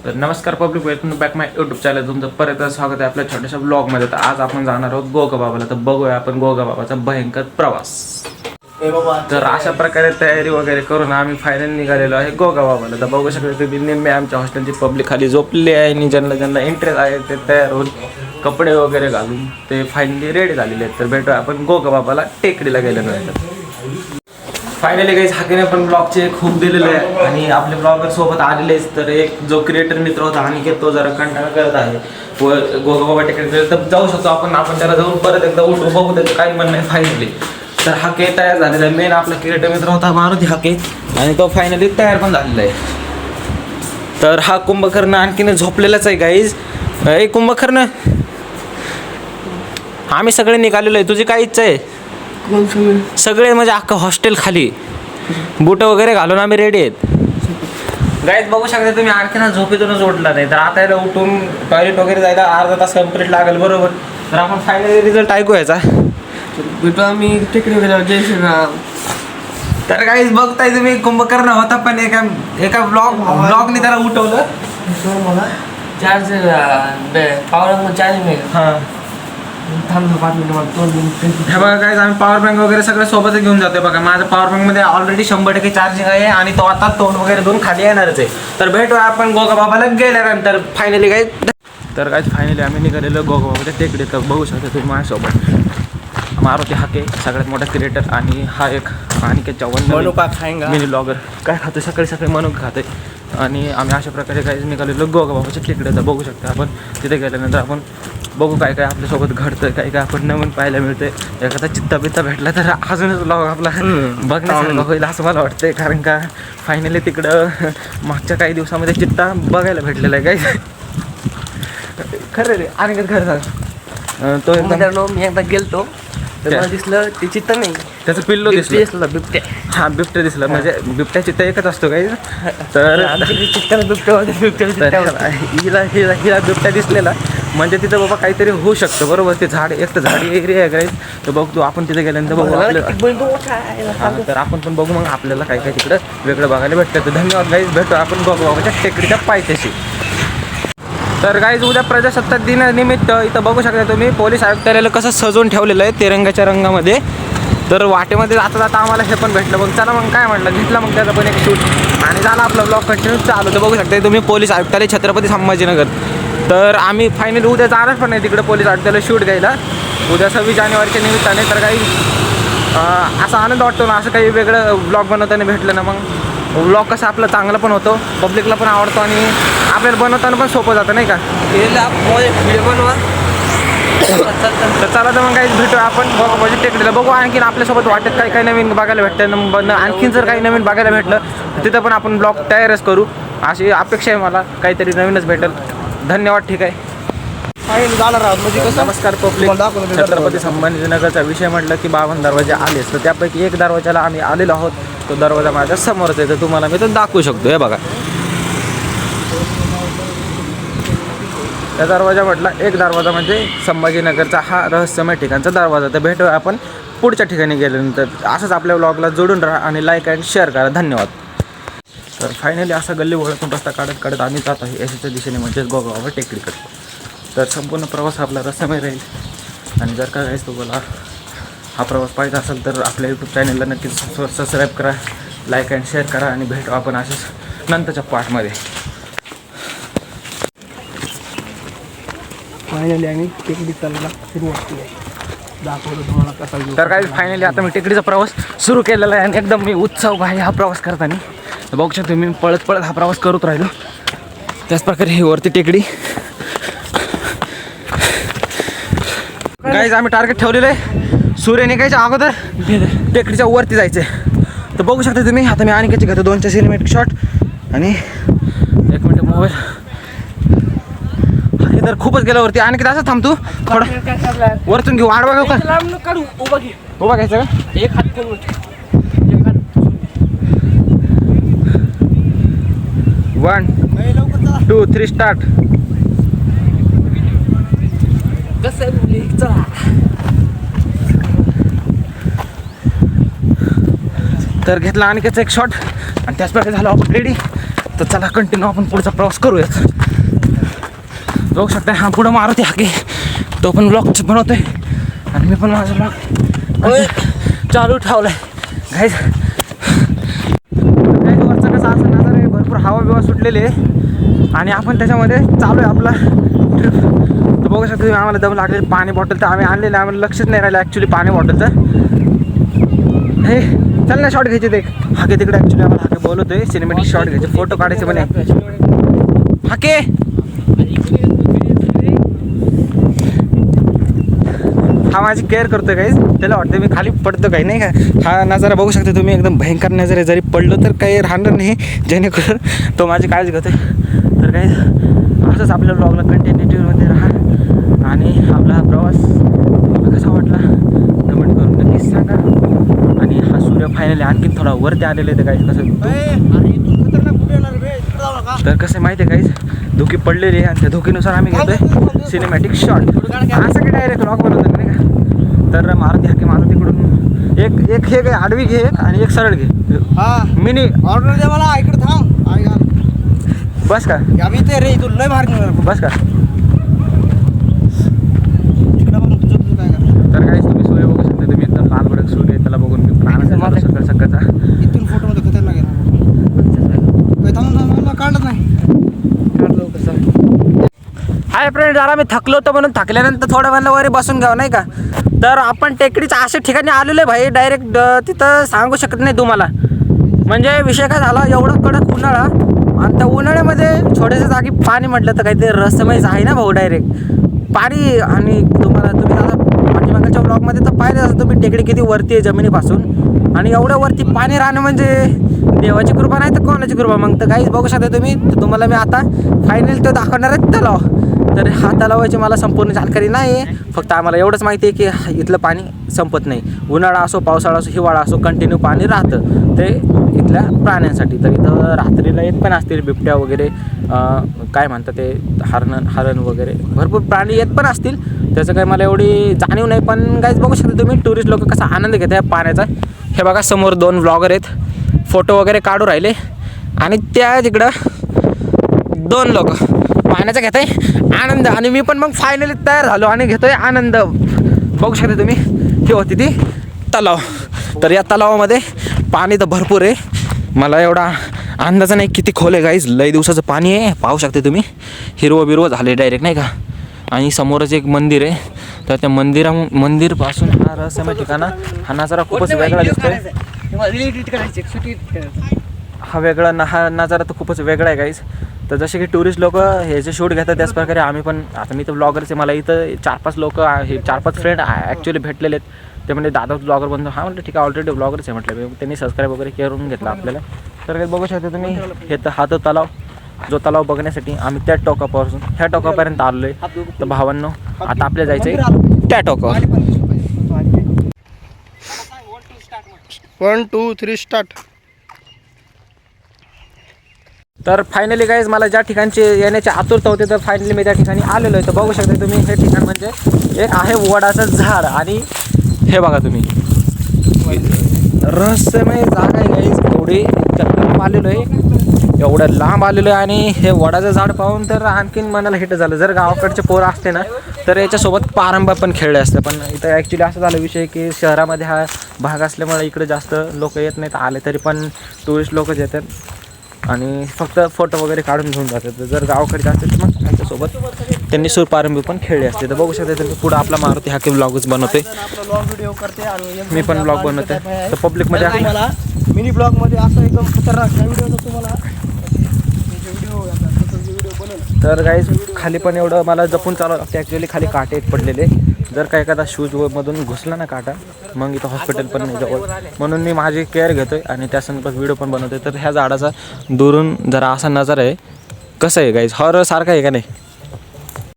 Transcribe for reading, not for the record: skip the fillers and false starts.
तर नमस्कार public, welcome back माय YouTube channel. तुमचं परत स्वागत आहे आपल्या छोट्याशा ब्लॉगमध्ये. तर आज आपण जाणार आहोत गोगाबाबाला. तर बघूया आपण गोगाबाबाचा भयंकर प्रवास. तर अशा प्रकारे तयारी वगैरे करून आम्ही फायनल निघालेलो आहे गोगाबाबाला. तर बघू शकता तुम्ही निम्मे आमच्या हॉस्टेलची पब्लिक खाली झोपली आहे आणि ज्यांना इंटरेस्ट आहे ते तयार होऊन कपडे वगैरे घालून ते फायनली रेडी झालेले आहेत. तर भेटूया आपण गोगाबाबाला टेकडीला गेल्यानंतर. फायनली काही हाकेने पण ब्लॉगचे खूप दिलेले आहे आणि आपले ब्लॉगर सोबत आलेलेच. तर एक जो क्रिएटर मित्र होता अनिकेत, तो जरा कंटाळा करत आहे व गोगाबाबा टेकडीला. तर जाऊ शकतो आपण त्याला जाऊन परत एकदा उठू बघू त्याचं काय म्हणणं आहे फायनली. तर हाके तयार झालेला आहे. मेन आपला क्रिएटर मित्र होता मारुती हाके आणि तो फायनली तयार पण झालेला आहे. तर हा कुंभकर्ण आणखीन झोपलेलाच आहे गाईज. कुंभकर्ण, आम्ही सगळे निघालेलो आहे, तुझी काय इच्छा आहे? सगळे म्हणजे अख्खं हॉस्टेल खाली बूट वगैरे घालून आम्ही रेडी आहेत गाईज. बघू शकता तुम्ही आणखीन झोपेतूनच उठला नाही. तर आता याला उठून टॉयलेट वगैरे जायला अर्धा तास कंप्लीट लागेल बरोबर. तर आपण फायनली रिझल्ट ऐकू याचा. भेटू आम्ही टेकडी गेल्यावर जय श्रीराम. तर गाईज बघताय तुम्ही कुंभकर्ण होता पण एका ब्लॉगने त्याला उठवलं. चार्ज पॉवर चार्जिंग नाही. हां थांबलो 5 मिनिट. हे बघा गाईज, आम्ही पॉवर बँक वगैरे सगळं सोबतच घेऊन जातोय. बघा माझ्या पॉवर बँकमध्ये ऑलरेडी 100% चार्जिंग आहे आणि तो आता तोंड वगैरे धुवून खाली येणारच आहे. तर भेटूया आपण गोगाबाबाला गेल्यानंतर फायनली गाईज. तर गाईज फायनली आम्ही निघालेलो गोगाबाबाच्या टेकडे. तर बघू शकता तुम्ही माझ्यासोबत मारुती हाके सगळ्यात मोठा क्रिएटर आणि हा एक अनिकेत चव्हाण मिनी ब्लॉगर. काय खातो सकाळी मनुका खाते. आणि आम्ही अशा प्रकारे काही निघालेलो गोगाबाबाच्या टेकडे. तर बघू शकता आपण तिथे गेल्यानंतर आपण बघू काय काय आपल्यासोबत घडतं, काय काय आपण नवीन पाहायला मिळतं. एखादा चित्ता भेटला तर अजूनच ब्लॉग आपला बघण्यासारखं होईल असं मला वाटतंय. कारण का फायनली तिकडं मागच्या काही दिवसामध्ये चित्ता बघायला भेटलेला आहे काय. खरं रे अनिकेत, खरं सांग. तो मी एकदा गेलतो तर मला दिसलं ते चित्त नाही, त्याचं पिल्लो दिसलं. बिबट्या. हां बिबट्या दिसलं. म्हणजे बिबट्या चित्ता एकच असतो काही. तर चित्त्याला बिबट्या हिला बिबट्या दिसलेला म्हणजे तिथं बाबा काहीतरी होऊ शकतं बरोबर. ते झाड एक तर झाडी एरिया आहे गाईज. तर बघतो आपण तिथे गेल्यानंतर बघू आपलं. तर आपण पण बघू मग आपल्याला काय काय तिकडं वेगळं बघायला भेटतं. तर धन्यवाद गाईज. भेटतो आपण गोगाबाबाच्या टेकडीच्या पायथ्याशी. तर गाईज उद्या प्रजासत्ताक दिनानिमित्त इथं बघू शकता तुम्ही पोलीस आयुक्तालयाला कसं सजवून ठेवलेलं आहे तिरंगाच्या रंगामध्ये. तर वाटेमध्ये जाता आम्हाला हे पण भेटलं. मग चला मग काय म्हटलं घेतलं मग त्याचा पण एक शूट आणि झाला आपला ब्लॉग कंटिन्यू चालू. तर बघू शकता तुम्ही पोलीस आयुक्तालय छत्रपती संभाजीनगर. तर आम्ही फायनली उद्या जाणार पण नाही तिकडे पोलीस आयुक्तालय शूट घ्यायला उद्या 26 जानेवारीच्या निमित्ताने. तर काही असा आनंद वाटतो ना असं काही वेगळं ब्लॉग बनवताना भेटलं ना. मग ब्लॉग कसं आपलं चांगलं पण होतो, पब्लिकला पण आवडतो आणि आपल्याला बनवताना पण सोपं जातं नाही का. व्हिडिओ बनवा. तर चला तर मग काही भेटूया आपण गोगाबाबाच्या टेकडीला. बघू आणखीन आपल्यासोबत वाटेत काही नवीन बघायला भेटतं. आणखीन जर काही नवीन बघायला भेटलं तिथं पण आपण ब्लॉग तयारच करू अशी अपेक्षा आहे मला. काहीतरी नवीनच भेटेल. धन्यवाद. ठीक आहे. नमस्कार पब्लिक. छत्रपती संभाजीनगरचा विषय म्हटलं की 52 दरवाजे आलेच. तर त्यापैकी एक दरवाजाला आम्ही आलेलो आहोत. तो दरवाजा माझ्या समोरच आहे. तर तुम्हाला मी तो दाखवू शकतो. हे बघा त्या दरवाजा म्हटला एक दरवाजा म्हणजे संभाजीनगरचा हा रहस्यमय ठिकाणचा दरवाजा. तर भेटूया आपण पुढच्या ठिकाणी गेल्यानंतर. असंच आपल्या ब्लॉगला जोडून राहा आणि लाईक अँड शेअर करा. धन्यवाद. तर फायनली असा गल्ली बोळातून रस्ता काढत आम्ही जात आहे यशाच्या दिशेने म्हणजेच गोगाबाबा टेकडीकडे. तर संपूर्ण प्रवास आपला रसमय राहील. आणि जर का गाईस तुम्हाला हा प्रवास पाहिजे असेल तर आपल्या यूट्यूब चॅनलला नक्कीच सबस्क्राईब करा, लाईक अँड शेअर करा आणि भेटू आपण अशाच नंतरच्या पार्टमध्ये. फायनली आम्ही टेकडी चालला सुरुवात केली. दाखवतो तुम्हाला कसा. तर काय फायनली आता मी टेकडीचा प्रवास सुरू केलेला आहे आणि एकदम मी उत्सव आहे हा प्रवास करताना. तर बघू शकतो मी पळत हा प्रवास करत राहिलो. त्याच प्रकारे ही वरती टेकडी. गाईज आम्ही टार्गेट ठेवलेलं आहे सूर्य निघायच्या अगोदर टेकडीच्या वरती जायचं आहे. तर बघू शकता तुम्ही आता मी अनिकेतचे घेतो 2 सिनेमॅटिक शॉट आणि 1 मिनिट मोबाईल. हे तर खूपच गेलं वरती. अनिकेत असं थांब तू थोडं वरतून घेऊ. आडवा घेऊ का उभा घ्यायचं का? एक हात करून 1 2 3 स्टार्ट. तर घेतला अनिकेतचा एक शॉट आणि त्याच प्रकारे झाला आपण रेडी. तर चला कंटिन्यू आपण पुढचा प्रवास करूयात. बघू शकता हा पुढं मारुती हाके तो पण ब्लॉग बनवतोय आणि मी पण माझा ब्लॉग चालू ठेवलाय. गाईज वरचा कसा असा नजारा आहे, भरपूर हवा बिवा सुटलेली आहे आणि आपण त्याच्यामध्ये चालू आहे आपला ट्रिप. तर बघू शकता तुम्ही आम्हाला दम लागले. पाणी बॉटल तर आम्ही आणलेलं आहे, आम्हाला लक्षच नाही राहिलं ॲक्च्युली पाणी बॉटलचं. हे चल ना शॉट घ्यायचे ते हाके तिकडे. ॲक्च्युली आम्हाला हाके बोलवतोय सिनेमॅटिक शॉट घ्यायचे, फोटो काढायचे म्हणे. हाके हा माझी केअर करतोय काहीच, त्याला वाटतं मी खाली पडतो काही नाही का. हा नजारा बघू शकता तुम्ही, एकदम भयंकर नजारा आहे. जरी पडलो तर काही राहणार नाही, जेणेकरून तो माझी काळजी घेतोय. तर काही असंच आपल्या ब्लॉगला कंटिन्युटीमध्ये राहा आणि आपला प्रवास कसा वाटला कमेंट करून नक्कीच सांगा. आणि हा सूर्य फायनली आणखीन थोडा वरती आलेला आहे. तर काही तर कसं माहिती आहे काहीच धुकी पडलेली आहे आणि त्या धुकीनुसार आम्ही घेतोय सिनेमॅटिक शॉट. असं काही डायरेक्ट ब्लॉग बनवतो नाही का. तर मारुती हाके माझं तिकडून एक हे काय आडवी घे आणि एक सरळ घे. मिनी ऑर्डर दे मला, इकडे थांब. बस का आम्ही ते रे इथून लय मार्ग बस का. काय करणार तर काही तुम्ही सूर्य बघू शकता, तुम्ही एकदम लाल भडक सूर्य त्याला बघून मी प्राण सकाळ सकाळचा. इथून फोटोमध्ये खतरनाक आहे. थांबून काढत नाही. हाय फ्रेंड, जरा मी थकलो होतो म्हणून थकल्यानंतर थोड्या वेळाला वरी बसून घ्यावं नाही का. तर आपण टेकडीच्या अशा ठिकाणी आलेलो आहे भाई, डायरेक्ट तिथं सांगू शकत नाही तुम्हाला. म्हणजे विषय काय झाला, एवढं कडक उन्हाळा आणि त्या उन्हाळ्यामध्ये छोट्याशा जागी पाणी म्हटलं तर काहीतरी रहस्यमयच आहे ना भाऊ. डायरेक्ट पाणी आणि तुम्ही आता पाठीमागच्या ब्लॉगमध्ये तर पाहिलं असं तुम्ही टेकडी किती वरती आहे जमिनीपासून आणि एवढ्या वरती पाणी राहणं म्हणजे देवाची कृपा नाही तर कोणाची कृपा. मग तर काहीच बघू शकता तुम्ही. तर तुम्हाला मी आता फायनल तो दाखवणार आहे तलाव. तर हा तलावाची मला संपूर्ण जानकारी नाही आहे, फक्त आम्हाला एवढंच माहिती आहे की इथलं पाणी संपत नाही. उन्हाळा असो पावसाळा असो हिवाळा असो कंटिन्यू पाणी राहतं ते इथल्या प्राण्यांसाठी. तर इथं रात्रीला येत पण असतील बिबट्या वगैरे, काय म्हणतात ते हरण वगैरे भरपूर प्राणी येत पण असतील. त्याचं काही मला एवढी जाणीव नाही. पण काहीच बघू शकता तुम्ही टुरिस्ट लोक कसा आनंद घेत आहे पाण्याचा. हे बघा समोर 2 ब्लॉगर आहेत, फोटो वगैरे काढू राहिले आणि त्या तिकडं 2 लोक पाण्याचा घेत आहे आनंद. आणि मी पण मग फायनली तयार झालो आणि घेतोय आनंद. बघू शकता तुम्ही ही होती ती तलाव. तर या तलावामध्ये पाणी तर भरपूर आहे, मला एवढा अंदाजा नाही किती खोल आहे गाईज. लई दिवसाचं पाणी आहे, पाहू शकते तुम्ही. हिरवं बिरवं झाले डायरेक्ट नाही का. आणि समोरच एक मंदिर आहे, तर त्या मंदिरपासून हा रहस्यमय ठिकाणा हा नजारा खूपच वेगळा दिसतोय. हा वेगळा हा नजारा तर खूपच वेगळा आहे गाईज. तर जसे की टुरिस्ट लोक हे जे शूट घेतात त्याच प्रकारे आम्ही पण. आता मी तर ब्लॉगरचे, मला इथं 4-5 लोक हे 4-5 फ्रेंड ॲक्च्युली भेटलेले आहेत. ते म्हणजे दादा ब्लॉगर बनतो. हा म्हटलं ठीक आहे, ऑलरेडी ब्लॉगरच आहे म्हटलं. त्यांनी सबस्क्राईब वगैरे करून घेतला आपल्याला. तर काही बघू शकता तुम्ही हे तर हा तो तलाव, जो तलाव बघण्यासाठी आम्ही त्या टोकापासून ह्या टोकापर्यंत आलो आहे. तर भावांनो आता आपल्या जायचं आहे त्या टोकावर. 1 2 3 स्टार्ट. तर फायनली गाईज मला ज्या ठिकाणची येण्याची आतुरता होती तर फायनली मी त्या ठिकाणी आलेलो आहे. तर बघू शकता तुम्ही हे ठिकाण म्हणजे एक आहे वडाचं झाड आणि हे बघा तुम्ही रहस्यमय जागा आहे गाईज. एवढी लांब आलेलो आहे, एवढं लांब आलेलो आहे आणि हे वडाचं झाड पाहून तर आणखीन मनाला हिट झालं. जर गावाकडचे पोरं असते ना तर याच्यासोबत पारंबा पण खेळले असते. पण इथं ॲक्च्युली असं झालं विषय की शहरामध्ये हा भाग असल्यामुळे इकडे जास्त लोक येत नाहीत. आले तरी पण टुरिस्ट लोकच येतात आणि फक्त फोटो वगैरे काढून घेऊन जातात. जर गावाकडचे असते तर मग त्यांच्यासोबत त्यांनी सूरपारंबी पण खेळले असते. तर बघू शकता तुम्ही पुढं आपला मारुती हाके ब्लॉगच बनवते, मी पण ब्लॉग बनवते. तर पब्लिकमध्ये मला मिनी ब्लॉगमध्ये असं एकदम खतरनाक व्हिडिओ तुम्हाला तर गाईज खाली पण एवढं मला जपून चालावं लागते. ॲक्च्युली खाली काटे पडलेले, जर का एखादा शूजमधून घुसला ना काटा मग इथं हॉस्पिटल पण नाही जवळ. म्हणून मी माझी केअर घेतोय आणि त्या संदर्भात व्हिडिओ पण बनवतोय. तर ह्या झाडाचा दुरून जरा असा नजारा आहे. कसं आहे गाईज, हॉरर सारखा आहे का नाही.